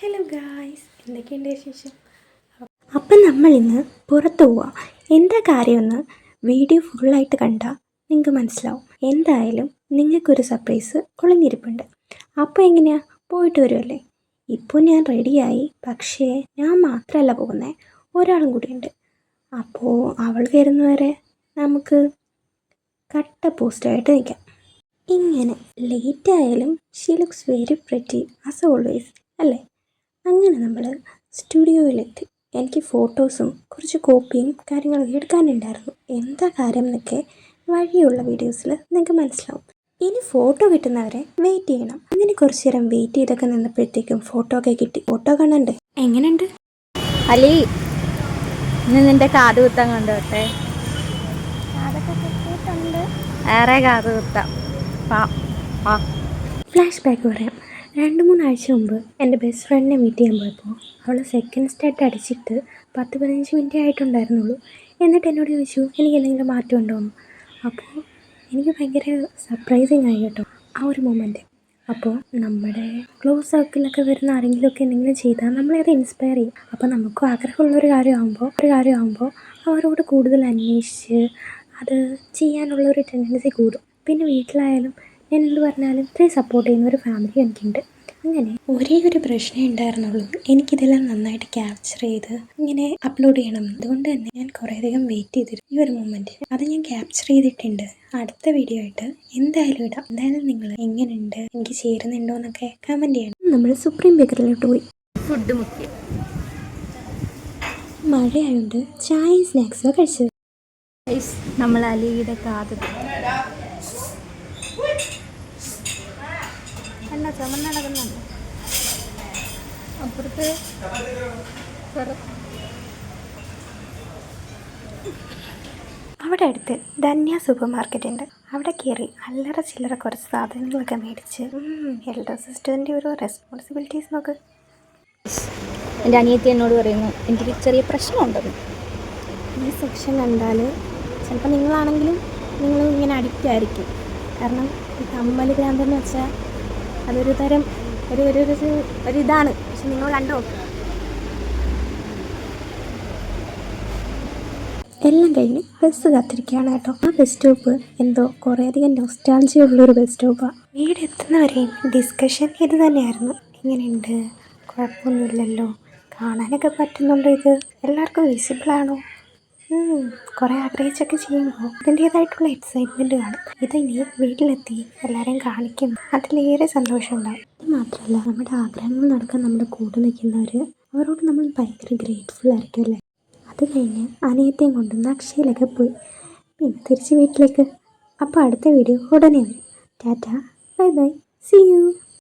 Hello guys, എന്തൊക്കെയുണ്ട് വിശേഷം? അപ്പം നമ്മളിന്ന് പുറത്തു പോവാം. എന്താ കാര്യമെന്ന് വീഡിയോ ഫുള്ളായിട്ട് കണ്ടാൽ നിങ്ങൾക്ക് മനസ്സിലാവും. എന്തായാലും നിങ്ങൾക്കൊരു സർപ്രൈസ് ഒളിഞ്ഞിരിപ്പുണ്ട്. അപ്പോൾ എങ്ങനെയാ, പോയിട്ട് വരുമല്ലേ? ഇപ്പോൾ ഞാൻ റെഡിയായി, പക്ഷേ ഞാൻ മാത്രമല്ല പോകുന്നത്, ഒരാളും കൂടിയുണ്ട്. അപ്പോൾ അവൾ വരുന്നവരെ നമുക്ക് കട്ട പോസ്റ്റായിട്ട് നിൽക്കാം. ഇങ്ങനെ ലേറ്റ് ആയാലും she looks very pretty as always, അല്ലേ? അങ്ങനെ നമ്മൾ സ്റ്റുഡിയോയിലെത്തി. എനിക്ക് ഫോട്ടോസും കുറച്ച് കോപ്പിയും കാര്യങ്ങളൊക്കെ എടുക്കാനുണ്ടായിരുന്നു. എന്താ കാര്യം എന്നൊക്കെ വഴിയുള്ള വീഡിയോസിൽ നിങ്ങൾക്ക് മനസ്സിലാവും. ഇനി ഫോട്ടോ കിട്ടുന്നവരെ വെയിറ്റ് ചെയ്യണം. അങ്ങനെ കുറച്ച് നേരം വെയിറ്റ് ചെയ്തൊക്കെ നിന്നപ്പോഴത്തേക്കും ഫോട്ടോ ഒക്കെ കിട്ടി. ഫോട്ടോ കാണണ്ടേ? എങ്ങനെയുണ്ട് അലി? ഇന്ന് നിന്റെ കാത് കുത്താൻ കണ്ടോട്ടെ. അതൊക്കെ കിട്ടിയിട്ടുണ്ട്. ഏറെ കാത് കുത്താം. ഫ്ലാഷ് ബാക്ക് പറയാം. 2-3 ആഴ്ച മുമ്പ് എൻ്റെ ബെസ്റ്റ് ഫ്രണ്ടിനെ മീറ്റ് ചെയ്യാൻ പോയപ്പോൾ അവൾ സെക്കൻഡ് സ്റ്റാർട്ട് അടിച്ചിട്ട് 10-15 മിനിറ്റേ ആയിട്ടുണ്ടായിരുന്നുള്ളൂ. എന്നിട്ട് എന്നോട് ചോദിച്ചു എനിക്ക് എന്തെങ്കിലും മാറ്റം ഉണ്ടോയെന്ന്. അപ്പോൾ എനിക്ക് ഭയങ്കര സർപ്രൈസിങ് ആയി കേട്ടോ ആ ഒരു മൊമെൻറ്റ്. അപ്പോൾ നമ്മുടെ ക്ലോസ് സർക്കിളിലൊക്കെ വരുന്ന ആരെങ്കിലുമൊക്കെ എന്തെങ്കിലും ചെയ്താൽ നമ്മളത് ഇൻസ്പയർ ചെയ്യും. അപ്പോൾ നമുക്കും ആഗ്രഹമുള്ളൊരു കാര്യമാകുമ്പോൾ അവരോട് കൂടുതൽ അന്വേഷിച്ച് അത് ചെയ്യാനുള്ളൊരു ടെൻഡൻസി കൂടും. പിന്നെ വീട്ടിലായാലും ഞാൻ എന്ത് പറഞ്ഞാലും ഇത്രയും സപ്പോർട്ട് ചെയ്യുന്ന ഒരു ഫാമിലി എനിക്കുണ്ട്. അങ്ങനെ ഒരേ ഒരു പ്രശ്നമേ ഉണ്ടായിരുന്നുള്ളൂ, എനിക്കിതെല്ലാം നന്നായിട്ട് ക്യാപ്ചർ ചെയ്ത് ഇങ്ങനെ അപ്ലോഡ് ചെയ്യണം. അതുകൊണ്ട് തന്നെ ഞാൻ കുറേയധികം വെയിറ്റ് ചെയ്തിരുന്നു ഈ ഒരു മൊമെൻറ്റ്. അത് ഞാൻ ക്യാപ്ചർ ചെയ്തിട്ടുണ്ട്. അടുത്ത വീഡിയോ ആയിട്ട് എന്തായാലും ഇടാം. എന്തായാലും നിങ്ങൾ എങ്ങനെയുണ്ട്, എനിക്ക് ചേരുന്നുണ്ടോ എന്നൊക്കെ കമൻറ്റ് ചെയ്യണം. നമ്മൾ സുപ്രീം ബേക്കറിലോട്ട് പോയി. ഫുഡ് മുഖ്യം. മഴയായതുകൊണ്ട് ചായയും സ്നാക്സും കഴിച്ചത്. നമ്മൾ അലിയുടെ കാത് എന്നാ ചുമന്ന് നടക്കുന്നുണ്ട്. അപ്പുറത്ത് അവിടെ അടുത്ത് ധന്യ സൂപ്പർ മാർക്കറ്റ് ഉണ്ട്. അവിടെ കയറി അല്ലറ ചില്ലറ കുറച്ച് സാധനങ്ങളൊക്കെ മേടിച്ച് എൽഡർ സിസ്റ്ററിൻ്റെ ഓരോ റെസ്പോൺസിബിലിറ്റീസ് നോക്ക്. എൻ്റെ അനിയത്തി എന്നോട് പറയുന്നു എനിക്കൊരു ചെറിയ പ്രശ്നമുണ്ടെന്ന്. ഈ സെക്ഷൻ കണ്ടാൽ ചിലപ്പോൾ നിങ്ങളാണെങ്കിലും നിങ്ങൾ ഇങ്ങനെ അഡിക്റ്റ് ആയിരിക്കും. കാരണം ഈ കമ്മൽ ഭ്രാന്തെന്ന് വെച്ചാൽ അതൊരു തരം ഒരിതാണ്. പക്ഷെ നിങ്ങൾ കണ്ടോ, എല്ലാം കഴിഞ്ഞ് ബസ് കാത്തിരിക്കുകയാണ് കേട്ടോ. ആ ബസ് സ്റ്റോപ്പ് എന്തോ കുറേയധികം നൊസ്റ്റാൾജിയ ഉള്ളൊരു ബസ് സ്റ്റോപ്പാണ്. വീട് എത്തുന്നവരെയും ഡിസ്കഷൻ ഇത് തന്നെയായിരുന്നു. എങ്ങനെയുണ്ട്, കുഴപ്പമൊന്നുമില്ലല്ലോ, കാണാനൊക്കെ പറ്റുന്നുണ്ടോ, ഇത് എല്ലാവർക്കും വിസിബിളാണോ, കുറേ ആഗ്രഹിച്ചൊക്കെ ചെയ്യുമ്പോൾ അതിൻ്റേതായിട്ടുള്ള എക്സൈറ്റ്മെൻറ്റ് കാണും. ഇതിനി വീട്ടിലെത്തി എല്ലാവരെയും കാണിക്കും, അതിലേറെ സന്തോഷമുണ്ടാകും. അത് മാത്രമല്ല, നമ്മുടെ ആഗ്രഹങ്ങൾ നടക്കാൻ നമ്മുടെ കൂടെ നിൽക്കുന്നവർ, അവരോട് നമ്മൾ ഭയങ്കര ഗ്രേറ്റ്ഫുൾ ആയിരിക്കും അല്ലേ. അത് കഴിഞ്ഞ് അനിയത്തെയും കൊണ്ടുവന്ന് അക്ഷയയിലൊക്കെ പോയി, പിന്നെ തിരിച്ച് വീട്ടിലേക്ക്. അപ്പോൾ അടുത്ത വീഡിയോ ഉടനെ വരും. Tata, bye bye, see U.